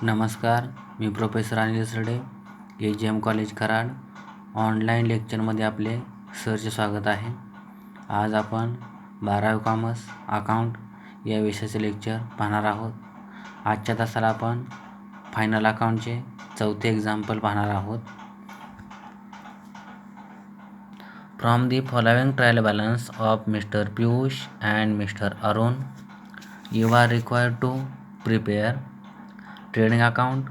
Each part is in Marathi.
नमस्कार, मी प्रोफेसर अनिल सरडे, AGM कॉलेज कराड. ऑनलाईन लेक्चरमध्ये आपले सहर्ष स्वागत आहे. आज आपण 12वी कॉमर्स अकाउंट या विषयाचे लेक्चर पाहणार आहोत. आजच्या तासाला आपण फायनल अकाउंटचे चौथे एक्झाम्पल पाहणार आहोत. From the following trial balance of mister Piyush and mister Arun, you are required to prepare trading account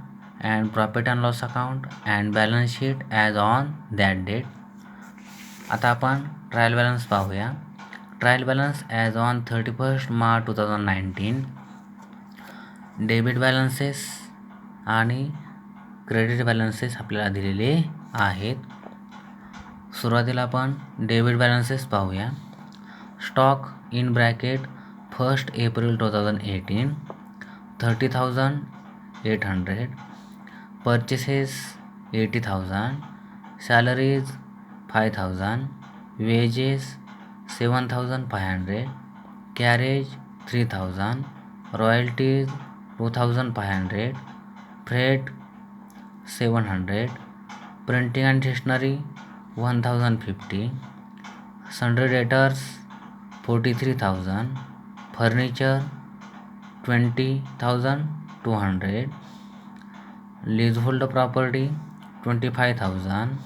and profit and loss account and balance sheet as on that date. आता आपण ट्रायल बॅलन्स पाहूया. Trial balance as on 31 March 2019. Debit balances आणि क्रेडिट बॅलन्सेस आपल्याला दिलेले आहेत. सुरुवातीला आपण डेबिट बॅलन्सेस पाहूया. Stock in bracket 1 April 2018 30,800, purchases 80,000, salaries 5,000, wages 7,500, carriage 3,000, royalties 2,500, freight 700, printing and stationery 1,050, sundry debtors 43,000, furniture 20,200, leasehold property 25,000,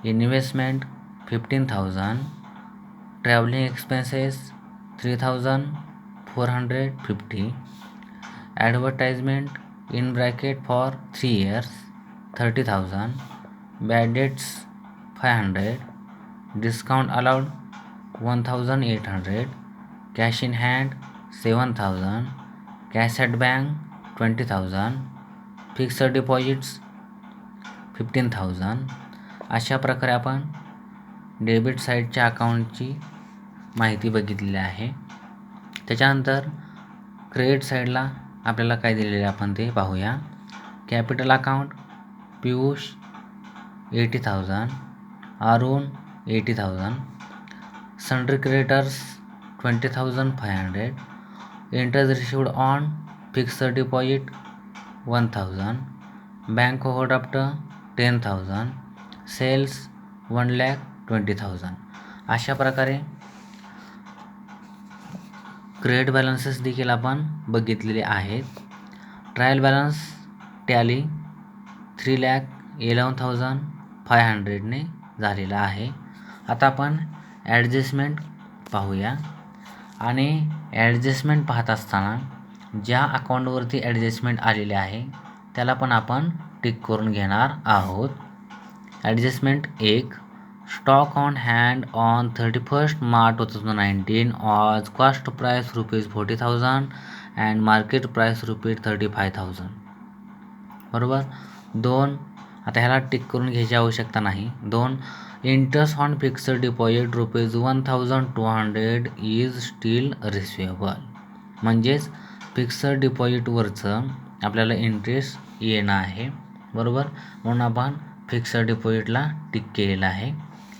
investment 15,000, traveling expenses 3,450, advertisement in bracket for 3 years 30,000, bad debts 500, discount allowed 1,800, cash in hand 7,000, cash at bank 20,000, fixed deposits 15,000. अशा प्रकारे आपण डेबिट साईडच्या अकाउंटची माहिती बघितलेली आहे. त्याच्यानंतर क्रेडिट साईडला आपल्याला काय दिलेले आपण ते पाहूया. Capital account Piyush 80,000, Arun 80,000, sundry creditors 20,500, interest received on fixed deposit 1,000, bank overdraft 10,000, sales 1,20,000. अशा प्रकारे क्रेडिट बॅलन्सेस देखील आपण बघितलेले आहेत. ट्रायल बॅलन्स टॅली 3,11,500 ने झालेला आहे. आता आपण ॲडजस्टमेंट पाहूया. आणि ॲडजस्टमेंट पाहत असताना ज्या अकाउंटवरती ॲडजस्टमेंट आलेले आहे त्याला पण आपण टिक करून घेणार आहोत. Adjustment 1, stock on hand on 31 March 2019 as cost price ₹40,000 and market price ₹35,000. बरोबर. 2, आता ह्याला टिक करून घ्यायची आवश्यकता नाही. 2, interest on fixed deposit ₹1,200 is still receivable. म्हणजेच फिक्स्ड डिपॉझिटवरचं आपल्याला इंटरेस्ट येणं आहे. बरोबर. म्हणून आपण फिक्स्ड डिपॉझिटला टिक केलेलं आहे.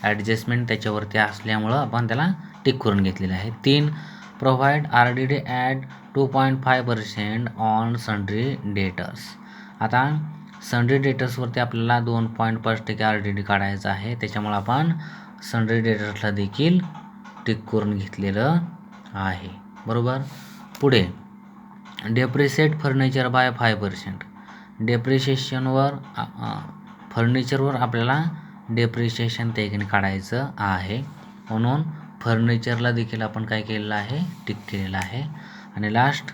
ॲडजस्टमेंट त्याच्यावरती असल्यामुळं आपण त्याला टिक करून घेतलेलं आहे. 3, provide RDD at 2.5% on sundry debtors. आता सन्ड्री डेटर्सवरती आपल्याला 2.5% RDD काढायचं आहे. त्याच्यामुळे आपण सन्ड्री डेटर्सला देखील टिक करून घेतलेलं आहे. बरोबर. पुढे डेप्रिशिएट फर्निचर बाय 5%. डेप्रिशिएशनवर फर्निचरवर आपल्याला डेप्रिशिएशन त्या ठिकाणी काढायचं आहे. म्हणून फर्निचरला देखील आपण काय केलेलं आहे, टिक केलेलं आहे. आणि last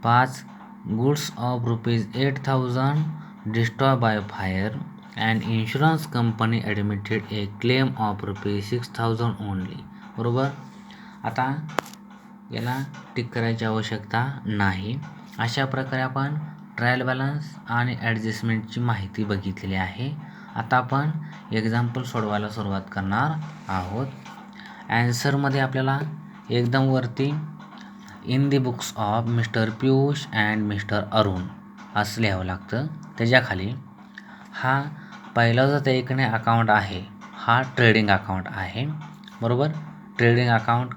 5, goods of ₹8,000 destroy by fire and insurance company admitted A claim of ₹6,000 only. बरोबर. आता याला टिक करायची आवश्यकता नाही. अशा प्रकारे आपण ट्रायल बॅलन्स आणि ॲडजस्टमेंटची माहिती बघितलेली आहे. आता आपण एक्झाम्पल सोडवायला सुरुवात करणार आहोत. ॲन्सरमध्ये आपल्याला एकदम वरती in the books of mister Piyush and mister Arun असं लिहावं लागतं. त्याच्याखाली हा पहिला जो त्या ठिकाणी अकाउंट आहे हा ट्रेडिंग अकाउंट आहे. बरोबर. Trading account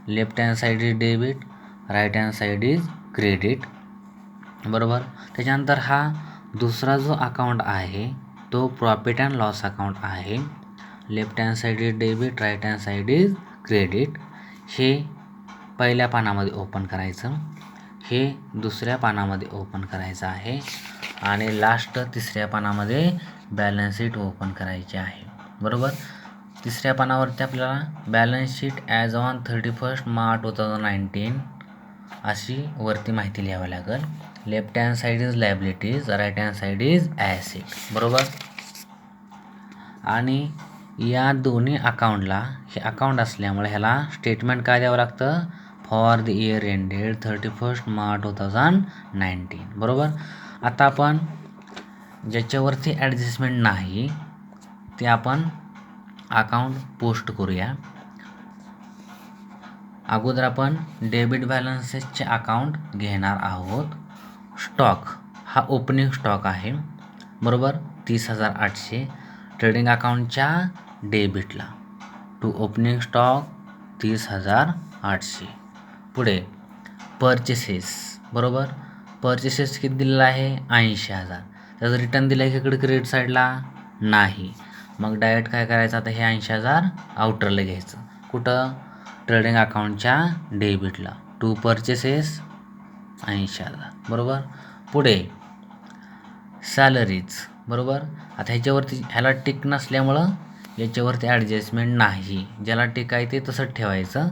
left hand side is debit, right hand side is credit. बरोबर. त्याच्यानंतर हा दुसरा जो अकाउंट आहे तो प्रॉफिट अँड लॉस अकाउंट आहे. Left hand side is debit, right hand side is credit. हे पहिल्या पानामध्ये ओपन करायचं, हे दुसऱ्या पानामध्ये ओपन करायचं आहे आणि लास्ट तिसऱ्या पानामध्ये बॅलन्स शीट ओपन करायची आहे. बरोबर. तिसऱ्या पानावरती आपल्याला balance sheet as on 31 March 2019 अशी वरती माहिती लिहावी लागेल. Left hand side is liabilities, right hand side is asset. बरोबर. आणि या दोन्ही अकाउंटला हे अकाउंट असल्यामुळे ह्याला स्टेटमेंट काय द्यावं लागतं, for the year ended 31 March 2019. बरोबर. आता आपण ज्याच्यावरती ॲडजस्टमेंट नाही ते आपण अकाउंट पोस्ट करूया. अगोदर आपण डेबिट बॅलन्सेसचे अकाउंट घेणार आहोत. स्टॉक हा ओपनिंग स्टॉक आहे. बरोबर. 30,800 ट्रेडिंग अकाउंटच्या डेबिटला. To opening stock 30,800. पुढे परचेसेस. बरोबर. परचेसेस किती दिलेला आहे, 80,000. त्याचं रिटर्न दिलं आहे इकडे क्रेडिट साईडला नाही. मग डायरेक्ट काय करायचं, आता हे 80,000 आउटरला घ्यायचं. कुठं, ट्रेडिंग अकाउंटच्या डेबिटला. To purchases 80,000. बरोबर. पुढे सॅलरीज. बरोबर. आता ह्याच्यावरती ह्याला टिक नसल्यामुळं याच्यावरती ॲडजस्टमेंट नाही. ज्याला टिक आहे ते तसंच ठेवायचं,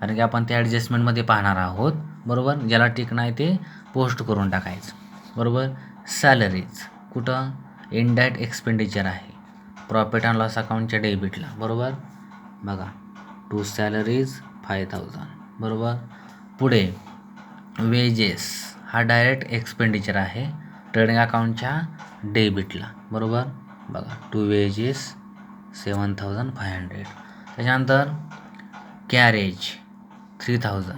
कारण की आपण ते ॲडजस्टमेंटमध्ये पाहणार आहोत. बरोबर. ज्याला टिक नाही ते पोस्ट करून टाकायचं. बरोबर. सॅलरीज कुठं, इनडायरेक्ट एक्सपेंडिचर आहे, प्रॉफिट अँड लॉस अकाउंटच्या डेबिटला. बरोबर. बघा, टू सॅलरीज 5,000. बरोबर. पुढे वेजेस हा डायरेक्ट एक्सपेंडिचर आहे, ट्रेडिंग अकाउंटच्या डेबिटला. बरोबर. बघा, टू वेजेस 7,500. त्याच्यानंतर कॅरेज 3,000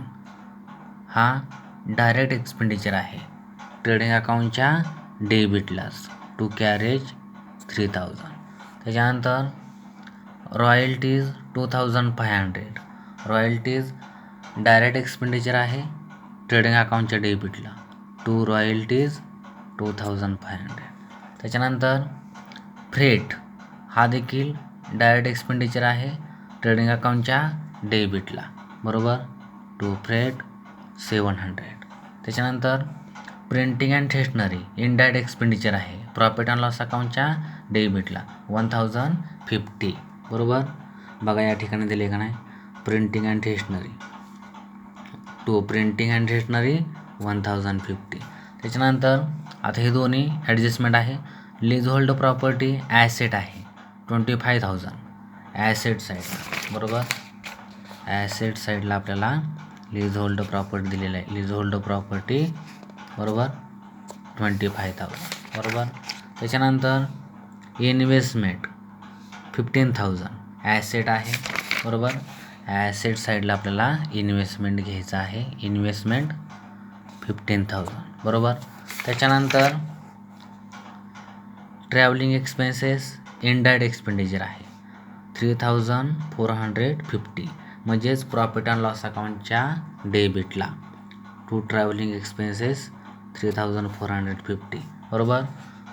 हा डायरेक्ट एक्सपेंडिचर आहे, ट्रेडिंग अकाउंटच्या डेबिटलाच. To carriage 3,000. त्याच्यानंतर रॉयल्टीज 2,500. रॉयल्टीज डायरेक्ट एक्सपेंडिचर आहे, ट्रेडिंग अकाउंटच्या डेबिटला. To royalties 2,500. त्याच्यानंतर फ्रेट हा देखील डायरेक्ट एक्सपेंडिचर आहे, ट्रेडिंग अकाउंटच्या डेबिटला. बरोबर. To freight 700. त्याच्यानंतर printing and stationery indirect expenditure आहे, प्रॉफिट अँड लॉस अकाउंटच्या डेबिटला 1,050. बरोबर. बघा या ठिकाणी दिले का नाही, printing and stationery. To printing and stationery 1,050. त्याच्यानंतर आता हे दोन्ही ॲडजस्टमेंट आहे. लीज होल्ड प्रॉपर्टी ॲसेट आहे 25,000 ॲसेट साईडला. बरोबर. ॲसेट साईडला आपल्याला लीज होल्ड प्रॉपर्टी दिलेलं आहे. लीज होल्ड प्रॉपर्टी बरोबर 25,000. बरोबर. त्याच्यानंतर इन्व्हेस्टमेंट 15,000 ॲसेट आहे. बरोबर. ॲसेट साईडला आपल्याला इन्व्हेस्टमेंट घ्यायचं आहे, इन्व्हेस्टमेंट 15,000. बरोबर. त्याच्यानंतर ट्रॅव्हलिंग एक्सपेन्सेस इनडायरेक्ट एक्सपेंडिचर आहे 3,450, म्हणजेच प्रॉफिट अँड लॉस अकाउंटच्या डेबिटला. To travelling expenses 3,450. बरोबर.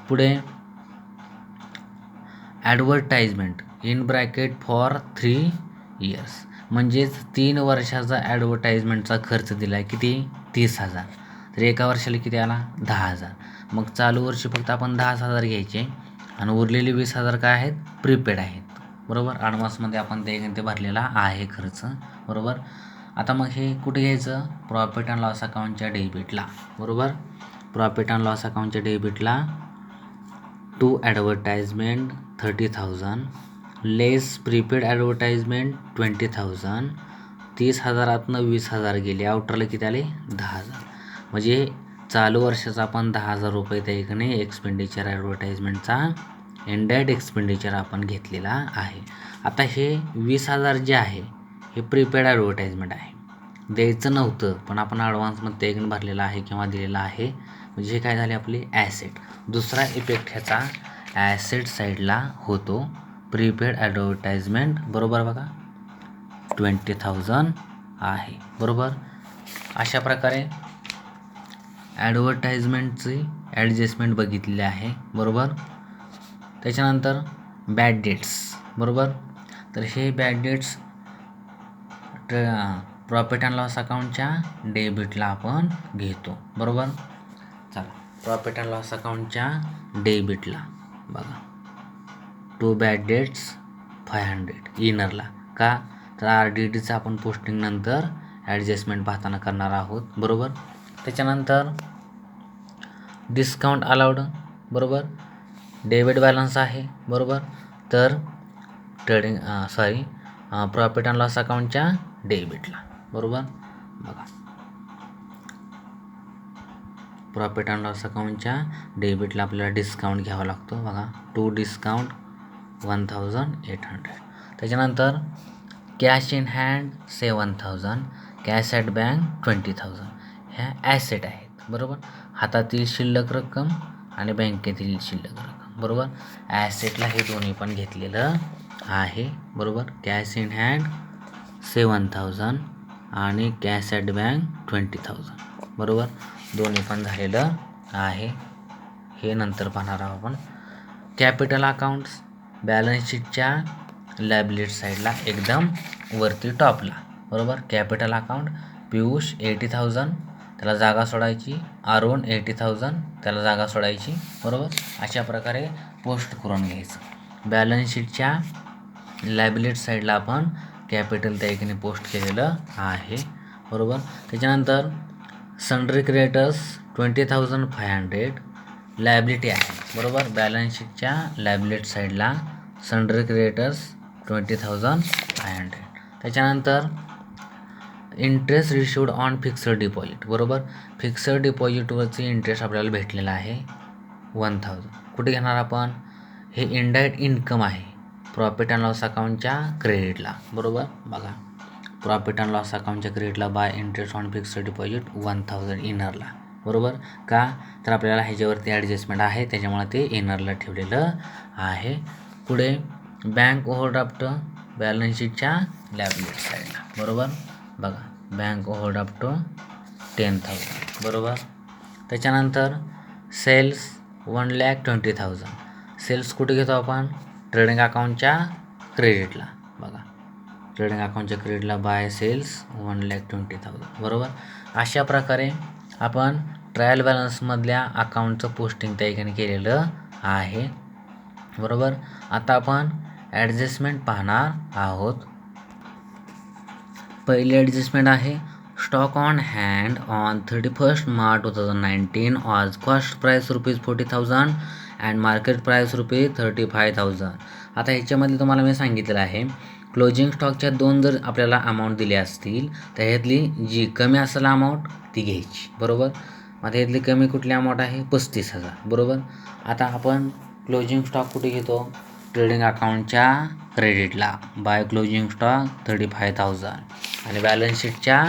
पुढे advertisement in bracket for 3 years, म्हणजेच 3 वर्षाचा ॲडव्हर्टाइजमेंटचा खर्च दिला आहे किती, 30,000. तर एका वर्षाला किती आला, 10,000. मग चालू वर्षी फक्त आपण 10,000 घ्यायचे आणि उरलेले 20,000 काय आहेत, प्रीपेड आहेत. बरोबर. ॲडव्हान्समध्ये आपण ते भरलेला आहे खर्च. बरोबर. आता मग हे कुठे घ्यायचं, प्रॉफिट अँड लॉस अकाउंटच्या डेबिटला. बरोबर. प्रॉफिट अँड लॉस अकाउंटच्या डेबिटला. To advertisement 30,000 less prepaid advertisement 20,000. 30,000तनं 20,000 गेले, आउटरला किती आले, 10,000. म्हणजे चालू वर्षाचा आपण 10,000 रुपये त्या ठिकाणी एक्सपेंडिचर ॲडव्हर्टाइजमेंटचा इनडायरेक्ट एक्सपेंडिचर आपण घेतलेला आहे. आता हे 20,000 जे आहे हे प्रीपेड ॲडव्हर्टाइजमेंट आहे, द्यायचं नव्हतं पण आपण ॲडव्हान्समध्ये त्या ठिकाणी भरलेला आहे किंवा दिलेला आहे, म्हणजे हे काय झाले आपले ॲसेट. दुसरा इफेक्ट ह्याचा ॲसेट साईडला होतो, प्रीपेड ॲडव्हर्टाइजमेंट. बरोबर. बघा 20,000 आहे. बरोबर. अशा प्रकारे ॲडव्हर्टाइजमेंटची ॲडजस्टमेंट बघितलेली आहे, बरोबर. त्याच्यानंतर बॅड डेट्स, बरोबर. तर हे bad debts profit and loss अकाउंटच्या डेबिटला आपण घेतो, बरोबर. चला, प्रॉफिट अँड लॉस अकाउंटच्या डेबिटला बघा, 2 बॅड डेट्स 500 इनरला. का तर RDDचं आपण पोस्टिंग नंतर ॲडजस्टमेंट पाहताना करणार आहोत, बरोबर. त्याच्यानंतर डिस्काउंट अलाउड, बरोबर. डेबिट बॅलन्स आहे, बरोबर. तर प्रॉफिट अँड लॉस अकाउंटच्या डेबिटला, बरोबर. बघा, प्रॉफिट अँड लॉस अकाउंटच्या डेबिटला आपल्याला डिस्काउंट घ्यावा लागतो, बघा. 2 डिस्काउंट 1800. त्याच्यानंतर cash in hand 7000, cash at bank 20000. ह्या ॲसेट आहेत, बरोबर. हातातील शिल्लक रक्कम आणि बँकेतील शिल्लक रक्कम, बरोबर. ॲसेटला हे दोन्ही पण घेतलेलं आहे, बरोबर. कॅश इन हँड 7000 आणि कॅश ॲट बँक 20000, बरोबर. दोन्ही पण झालेलं आहे. हे नंतर पाहणार आहोत आपण. कॅपिटल अकाउंट्स बॅलन्स शीटच्या लायबिलिटी साईडला एकदम वरती टॉपला, बरोबर. कॅपिटल अकाउंट पियुष 80,000, त्याला जागा सोडायची. अरुण 80,000, त्याला जागा सोडायची, बरोबर. अशा प्रकारे पोस्ट करून घ्यायचं. बॅलन्स शीटच्या लायबिलिटी साईडला आपण कॅपिटल त्या ठिकाणी पोस्ट केलेलं आहे, बरोबर. त्याच्यानंतर सन्ड्री क्रेडिटर्स 20,500 लायबिलिटी आहे, बरोबर. बॅलन्स शीटच्या लायबिलिटी साईडला सन्ड्री क्रेडिटर्स 20,500. त्याच्यानंतर interest received on fixed deposit, बरोबर. फिक्स्ड डिपॉझिटवरची इंटरेस्ट आपल्याला भेटलेला आहे 1000. कुठे घेणार आपण? हे इनडायरेक्ट इन्कम आहे प्रॉफिट अँड लॉस अकाउंटच्या क्रेडिटला, बरोबर. बघा, प्रॉफिट अँड लॉस अकाउंटच्या क्रेडिटला by interest on fixed deposit 1000 इनरला, बरोबर. का तर आपल्याला ह्याच्यावरती ॲडजस्टमेंट आहे, त्याच्यामुळे ते इनरला ठेवलेलं आहे. पुढे बँक ओव्हरड्राफ्ट बॅलन्स शीटच्या लायबिलिटी साईडला, बरोबर. बघा, बँक ओव्हरड्राफ्ट 10,000, बरोबर. त्याच्यानंतर सेल्स 1,20,000. सेल्स कुठे घेतो आपण? ट्रेडिंग अकाउंटच्या क्रेडिटला, बघा. ट्रेडिंग अकाउंटच्या क्रेडिटला बाय सेल्स 1,20,000, बरोबर. अशा प्रकारे आपण ट्रायल बॅलन्समधल्या अकाउंटचं पोस्टिंग त्या ठिकाणी केलेलं आहे, बरोबर. आता आपण ॲडजस्टमेंट पाहणार आहोत. पहिली ॲडजस्टमेंट आहे stock on hand on 31 March 2019 आज cost price ₹40,000 and market price ₹35,000. आता ह्याच्यामध्ये तुम्हाला मी सांगितलेलं आहे क्लोजिंग स्टॉकच्या 2 जर आपल्याला अमाऊंट दिले असतील तर ह्यातली जी कमी असेल अमाऊंट ती घ्यायची, बरोबर. आता ह्यातली कमी कुठली अमाऊंट आहे? 35,000, बरोबर. आता आपण क्लोजिंग स्टॉक कुठे घेतो? ट्रेडिंग अकाउंटच्या क्रेडिटला बाय क्लोजिंग स्टॉक 35,000 आणि बॅलन्स शीटच्या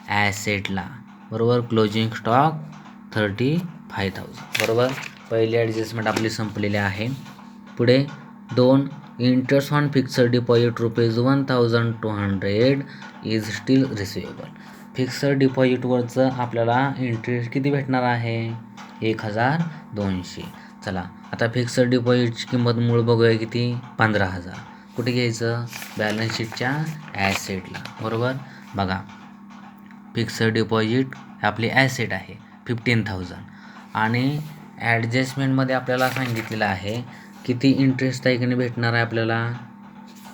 ॲसेटला, बरोबर. क्लोजिंग स्टॉक 35,000, बरोबर. पहिली ॲडजस्टमेंट आपली संपलेली आहे. पुढे 2 interest on fixed deposit ₹1,200 is still receivable. Fixed डिपॉझिटवरचं आपल्याला इंटरेस्ट किती भेटणार आहे? 1,200. चला, आता फिक्स्ड डिपॉझिटची किंमत मूळ बघूया किती? 15,000. कुठे घ्यायचं? बॅलन्स शीटच्या ॲसेटला, बरोबर. बघा, फिक्स्ड डिपॉझिट आपली ॲसेट आहे 15,000 आणि ॲडजस्टमेंटमध्ये आपल्याला सांगितलेलं आहे किती इंटरेस्ट त्या ठिकाणी भेटणार आहे आपल्याला?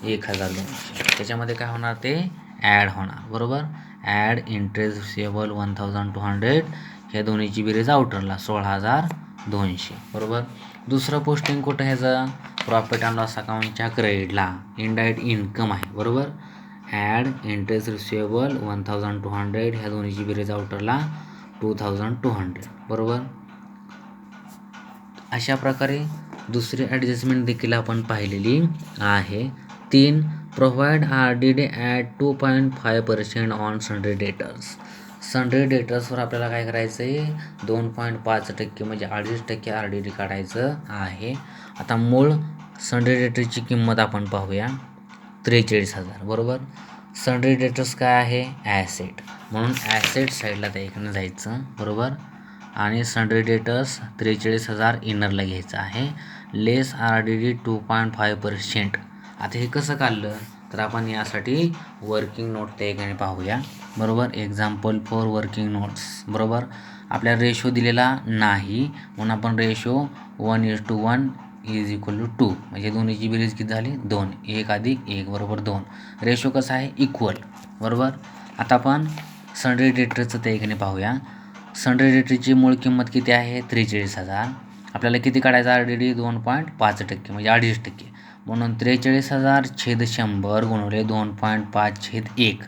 1,200. त्याच्यामध्ये काय होणार? ते ॲड होणार, बरोबर. ॲड इंटरेस्ट रिसिवेबल 1,200, ह्या दोन्हीची बेरीज आउटरला 16,200, बरोबर. दुसरं पोस्टिंग कुठं ह्याचं? प्रॉफिट अँड लॉस अकाउंटच्या क्रेडिटला इनडायरेक्ट इन्कम आहे, बरोबर. ॲड इंटरेस्ट रिसिवेबल 1,200, ह्या दोन्हीची बेरीज आउटरला 2,200, बरोबर. अशा प्रकारे दुसरी ॲडजस्टमेंट देखील आपण पाहिलेली आहे. 3 provide RDD at 2.5% on sundry debtors. Sundry डेटर्सवर आपल्याला काय करायचं आहे? 2.5% म्हणजे 2.5% RDD काढायचं आहे. आता मूळ सन्ड्री डेटर्सची किंमत आपण पाहूया 43,000, बरोबर. सन्ड्री डेटर्स काय आहे? ॲसेट, म्हणून ॲसेट साईडला त्या इकडनं जायचं, बरोबर. आणि सन्ड्री डेटर्स 43,000 इनरला घ्यायचं आहे. लेस RDD 2.5%. आता हे कसं काढलं तर आपण यासाठी वर्किंग नोट त्या ठिकाणी पाहूया. बरोबर, एक्झाम्पल फॉर वर्किंग नोट्स. बरोबर, आपल्याला रेशो दिलेला नाही म्हणून आपण रेशो 1:1 = 2 म्हणजे दोन्हीची बेरीज किती झाली 2. 1 + 1 = 2. रेशो कसा आहे इक्वल. बरोबर, आता आपण सन्ड्री डेटरचं त्या ठिकाणी पाहूया. सन्ड्री डेटरची मूळ किंमत किती आहे 43,000. आपल्याला किती काढायचं RDD 2.5% म्हणजे 2.5%. म्हणून 43,000/100 गुणिले 2.5/1.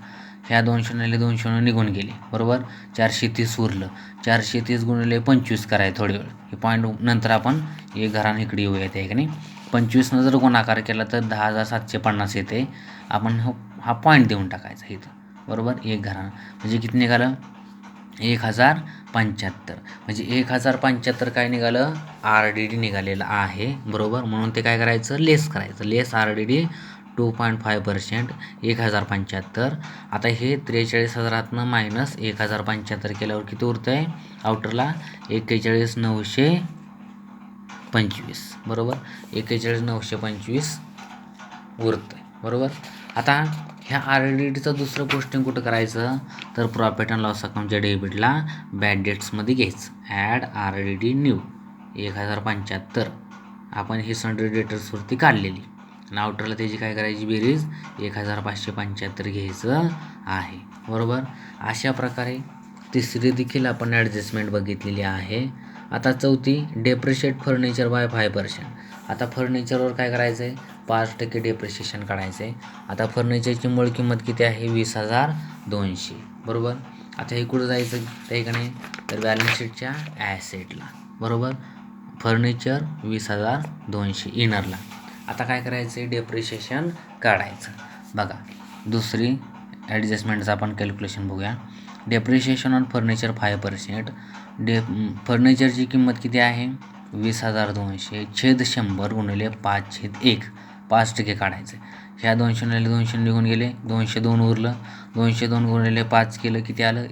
ह्या 2 शून्याले 2 शून्य निघून गेले. बरोबर, 430 उरलं. 430 गुणिले 25 करायचं थोडी वेळ. हे पॉईंट नंतर आपण एक घराने इकडे येऊया त्या ठिकाणी. 25 जर गुणाकार केला तर 10,750 येते. आपण हा पॉईंट देऊन टाकायचा इथं. बरोबर, एक घरानं म्हणजे किती निघालं 1,075. म्हणजे 1,075 काय निघालं RDD निघालेलं आहे. बरोबर, म्हणून ते काय करायचं लेस करायचं. लेस RDD 2.5% 1,075. आता हे 43,000 मायनस 1,075 केल्यावर किती उरतं आहे आउटरला 41,925. बरोबर, 41,925 उरतं आहे. बरोबर, आता ह्या RDDचं दुसरं पोस्टिंग कुठं करायचं तर प्रॉफिट अँड लॉस अकाउंटच्या डेबिटला बॅड डेट्समध्ये घ्यायचं. Add RDD new 1,075. आपण ही सन्ड्री डेटर्सवरती काढलेली आणि आउटरला त्याची काय करायची बेरीज 1,575 घ्यायचं आहे. बरोबर, अशा प्रकारे तिसरी देखील आपण ॲडजस्टमेंट बघितलेली आहे. आता चौथी डेप्रिशिएट फर्निचर बाय 5%. आता फर्निचरवर काय करायचं आहे 5% डेप्रिशिएशन काढायचं आहे. आता फर्निचरची मूळ किंमत किती आहे 20,200. बरोबर, आता हे कुठं जायचं त्या ठिकाणी तर बॅलन्स शीटच्या ॲसेटला. बरोबर, फर्निचर 20,200 इनरला. आता काय करायचं आहे डेप्रिशिएशन काढायचं. बघा दुसरी ॲडजस्टमेंटचं आपण कॅल्क्युलेशन बघूया. Depreciation on furniture 5%. फर्निचरची किंमत किती आहे 20,200/100 गुणिले 5/1. 5% काढायचं. ह्या 2 शून्याले 2 शून्य निघून गेले. 202 उरलं. 202 गुणिले 5 केलं किती आलं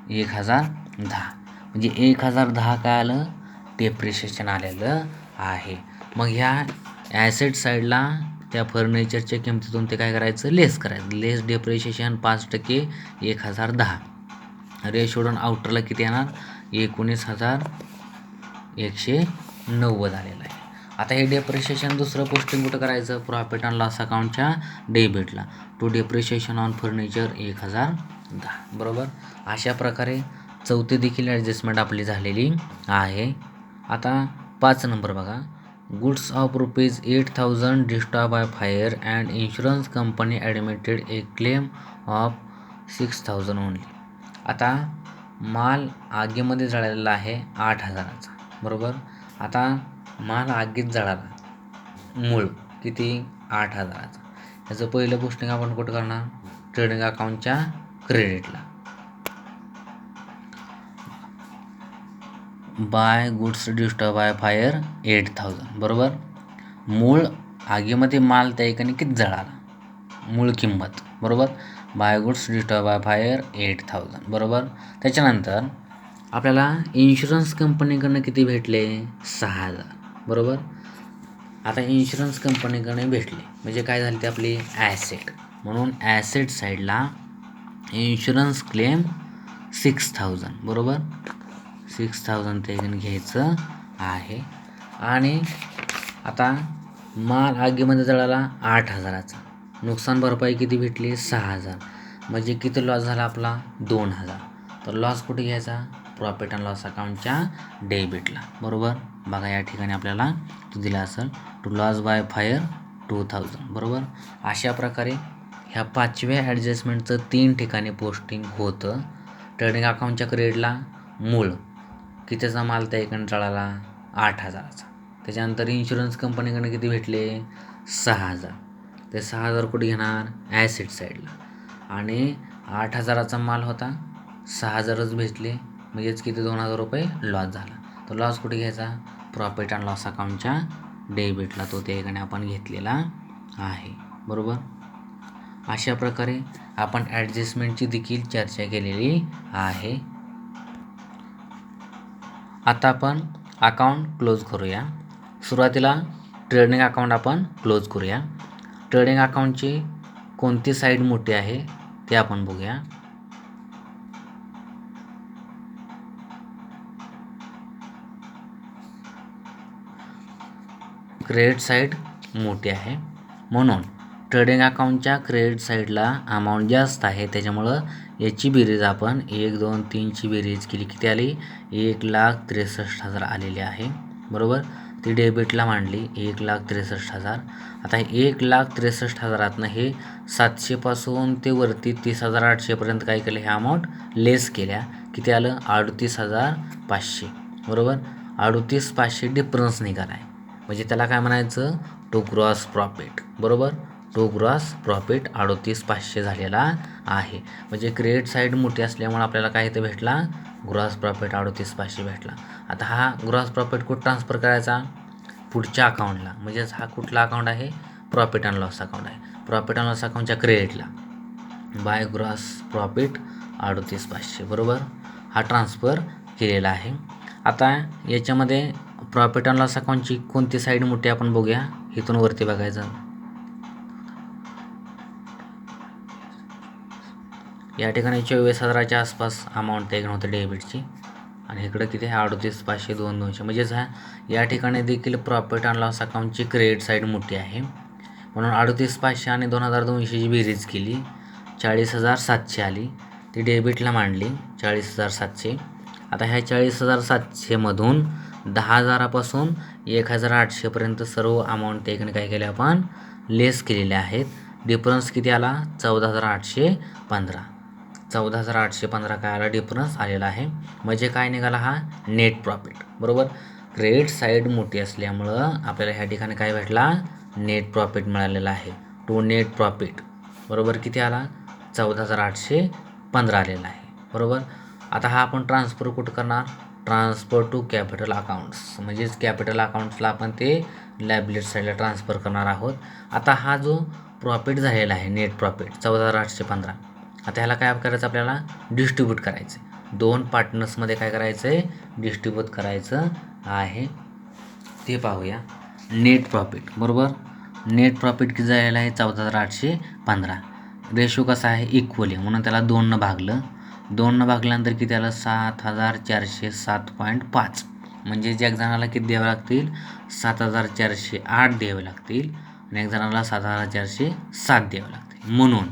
1,010. म्हणजे 1,010 काय आलं डेप्रिशिएशन आलेलं आहे. मग ह्या ॲसेट साईडला त्या फर्निचरच्या किमतीतून ते काय करायचं लेस करायचं. लेस डेप्रिशिएशन 5% 1,010. रेशोडून आउटरला किती येणार 19,190 आलेलं आहे. आता हे डेप्रिशिएशन दुसरं पोस्टिंग कुठं करायचं प्रॉफिट अँड लॉस अकाउंटच्या डेबिटला. To depreciation on furniture 1,010. बरोबर, अशा प्रकारे चौथी देखील ॲडजस्टमेंट आपली झालेली आहे. आता 5 नंबर बघा. Goods of ₹8,000 destroy by fire and insurance company admitted A claim of 6,000 only. आता माल आगीमध्ये जळालेला आहे 8,000चा. बरोबर, आता माल आगीत जळाला मूळ किती 8,000चा. याचं पहिलं पोस्टिंग आपण कुठं करणार ट्रेडिंग अकाउंटच्या क्रेडिटला. By goods destroy by fire 8,000. बरोबर, मूळ आगीमध्ये माल त्या ठिकाणी किती जळाला मूळ किंमत. बरोबर, by goods destroy by fire 8,000. बरोबर, त्याच्यानंतर आपल्याला इन्शुरन्स कंपनीकडनं किती भेटले 6,000. बरोबर, आता इन्शुरन्स कंपनीकडे भेटले म्हणजे काय झाली ते आपली ॲसेट. म्हणून ॲसेट साईडला इन्शुरन्स क्लेम 6,000. बरोबर, 6,000 ते घ्यायचं आहे. आणि आता माल आगीमध्ये जळाला 8,000चा. नुकसान भरपाई किती भेटली 6,000. म्हणजे किती लॉस झाला आपला 2,000. तर लॉस कुठे घ्यायचा प्रॉफिट अँड लॉस अकाउंटच्या डेबिटला. बरोबर, बघा या ठिकाणी आपल्याला तो दिला असेल टू लॉस बाय फायर 2,000. बरोबर, अशा प्रकारे ह्या 5व्या ॲडजस्टमेंटचं 3 ठिकाणी पोस्टिंग होतं. ट्रेडिंग अकाउंटच्या क्रेडिटला मूळ कितीचा माल त्या ठिकाणी जळाला 8,000चा. त्याच्यानंतर इन्शुरन्स कंपनीकडे किती भेटले 6,000. ते 6,000 कुठे घेणार ॲसेट साईडला. आणि 8,000चा माल होता 6,000च भेटले म्हणजेच किती 2,000 रुपये लॉस झाला. तर लॉस कुठे घ्यायचा प्रॉफिट अँड लॉस अकाउंटच्या डेबिटला. तो त्या ठिकाणी आपण घेतलेला आहे. बरोबर, अशा प्रकारे आपण ॲडजस्टमेंटची देखील चर्चा केलेली आहे. आता आपण अकाउंट क्लोज करूया. सुरुवातीला ट्रेडिंग अकाउंट आपण क्लोज करूया. ट्रेडिंग अकाउंटची कोणती साईड मोठी आहे ते आपण बघूया. क्रेडिट साईड मोठी आहे, म्हणून ट्रेडिंग अकाउंटच्या क्रेडिट साईडला अमाऊंट जास्त आहे, त्याच्यामुळं याची बेरीज आपण 1, 2, 3ची बेरीज केली किती आली, 1,63,000 आलेली आहे. बरोबर. ती डेबिटला मांडली 1,63,000. आता 1,63,000 हे 700 पासून ते वरती 30,800 काय केलं, हे अमाऊंट लेस केल्या. किती आलं, 38,500. बरोबर. 38,500 डिफरन्स निघाला आहे, म्हणजे त्याला काय म्हणायचं, टू ग्रॉस प्रॉफिट. बरोबर. टू ग्रॉस प्रॉफिट 38,500 झालेला आहे. म्हणजे क्रेडिट साईड मोठी असल्यामुळे आपल्याला काय इथं भेटला, ग्रॉस प्रॉफिट 38,500 भेटला. आता हा ग्रॉस प्रॉफिट कुठं ट्रान्सफर करायचा, पुढच्या अकाउंटला. म्हणजेच हा कुठला अकाउंट आहे, प्रॉफिट अँड लॉस अकाउंट आहे. प्रॉफिट अँड लॉस अकाउंटच्या क्रेडिटला बाय ग्रॉस प्रॉफिट 38,500. बरोबर. हा ट्रान्सफर केलेला आहे. आता याच्यामध्ये प्रॉफिट अँड लॉस अकाउंटची कोणती साईड मोठी आपण बघूया. इथून वरती बघायचं. या ठिकाणी 24,000च्या आसपास अमाऊंट त्या होते डेबिटची, आणि इकडं किती आहे, 38,500, 2,200. म्हणजेच या ठिकाणी देखील प्रॉफिट अँड लॉस अकाउंटची क्रेडिट साईड मोठी आहे, म्हणून 38,500 आणि 2,200ची बेरीज केली 40,700 आली. ती डेबिटला मांडली 40,700. आता ह्या 40,700मधून 10,000पासून 1,800पर्यंत सर्व अमाऊंट त्या काय केले आपण, लेस केलेले आहेत. डिफरन्स किती आला, 14,815. 14,815 काय आला, डिफरन्स आलेला आहे. म्हणजे काय निघाला, हा नेट प्रॉफिट. बरोबर. क्रेडिट साईड मोठी असल्यामुळं आपल्याला ह्या ठिकाणी काय भेटला, नेट प्रॉफिट मिळालेला आहे. To net profit. बरोबर. किती आला, 14,815 आलेला आहे. बरोबर. आता हा आपण ट्रान्सफर कुठं करणार, ट्रान्सफर टू कॅपिटल अकाउंट्स. म्हणजेच कॅपिटल अकाउंट्सला आपण ते लायबिलिटी साईडला ट्रान्सफर करणार आहोत. आता हा जो प्रॉफिट झालेला आहे, नेट प्रॉफिट 14,815, आता ह्याला काय करायचं, आपल्याला डिस्ट्रीब्यूट करायचं आहे. 2 पार्टनर्समध्ये काय करायचं आहे, डिस्ट्रीब्यूट करायचं आहे. ते पाहूया. Net profit. बरोबर. नेट प्रॉफिट किती झालेलं आहे, 14,815. रेशो कसा आहे, इक्वली, म्हणून त्याला 2 भागलं. 2 भागल्यानंतर किती आलं, 7,407.5. म्हणजे एक जणाला किती द्यावे लागतील, 7,408 द्यावे लागतील, आणि एक जणाला 7,407 द्यावे लागतील. म्हणून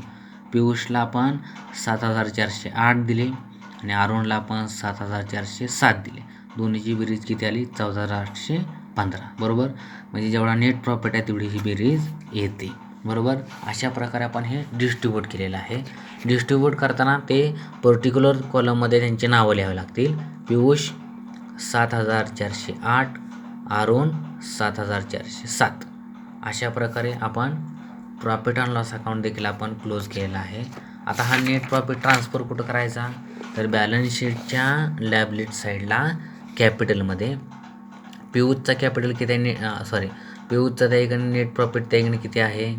पियुषला आपण 7,408 दिले आणि अरुणला आपण 7,407 दिले. दोन्हीची बेरीज किती आली, 14,815. बरोबर. म्हणजे जेवढा नेट प्रॉफिट आहे तेवढी ही बेरीज येते. बरोबर. अशा प्रकारे आपण हे डिस्ट्रीब्यूट केलेलं आहे. डिस्ट्रीब्यूट करताना ते पर्टिक्युलर कॉलममध्ये त्यांची नावं लिहावी लागतील. पियुष 7,408, अरुण 7,407. अशा प्रकारे आपण प्रॉफिट अँड लॉस अकाउंट देखील आपण क्लोज केलेला आहे. आता हा नेट प्रॉफिट ट्रान्सफर कुठं करायचा, तर बॅलन्स शीटच्या लायबिलिटी साईडला कॅपिटलमध्ये. पियुषचा कॅपिटल किती आहे, पियुषचा त्या ठिकाणी नेट प्रॉफिट त्या ठिकाणी किती आहे,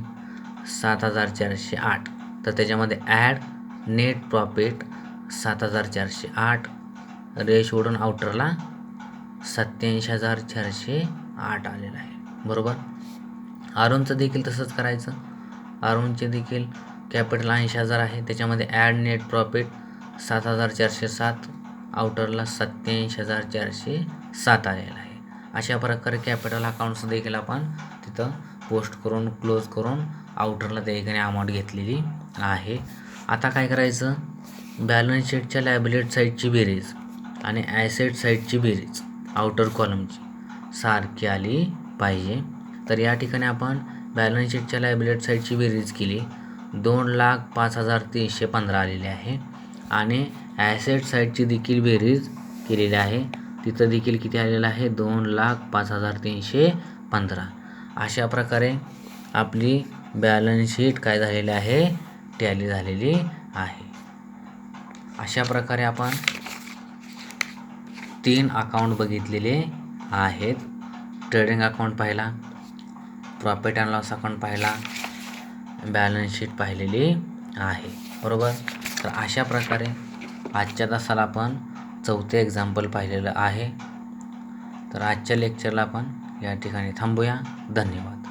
7,408. तर त्याच्यामध्ये ॲड नेट प्रॉफिट 7,408 रेशोडून आउटरला 87,408 आलेला आहे. बरोबर. अरुणचं देखील तसंच करायचं. अरुणचे देखील कॅपिटल 80,000 आहे, त्याच्यामध्ये ॲड नेट प्रॉफिट 7,407 आउटरला 87,407 आलेला आहे. अशा प्रकारे कॅपिटल अकाउंट्स देखील आपण तिथं पोस्ट करून क्लोज करून आउटरला त्या ठिकाणी अमाऊंट घेतलेली आहे. आता काय करायचं, बॅलन्स शीटच्या लायबिलिटी साईडची बेरीज आणि ॲसेट साईडची बेरीज आउटर कॉलमची सारखी आली पाहिजे. तर या ठिकाणी आपण बॅलन्स शीटच्या लायबिलिटी साईडची बेरीज केली, 2,05,315 आलेली आहे, आणि ॲसेट साईडची देखील बेरीज केलेली आहे. तिथं देखील किती आलेलं आहे, 2,05,315. अशा प्रकारे आपली बॅलन्स शीट काय झालेली आहे, टॅली झालेली आहे. अशा प्रकारे आपण 3 अकाउंट बघितलेले आहेत. ट्रेडिंग अकाउंट पाहिला, प्रॉफिट अँड लॉस अकाउंट पाहिला, बॅलन्स शीट पाहिलेली आहे. बरोबर. तर अशा प्रकारे आजच्या तासाला आपण 4थे एक्झाम्पल पाहिलेलं आहे. तर आजच्या लेक्चरला आपण या ठिकाणी थांबूया. धन्यवाद.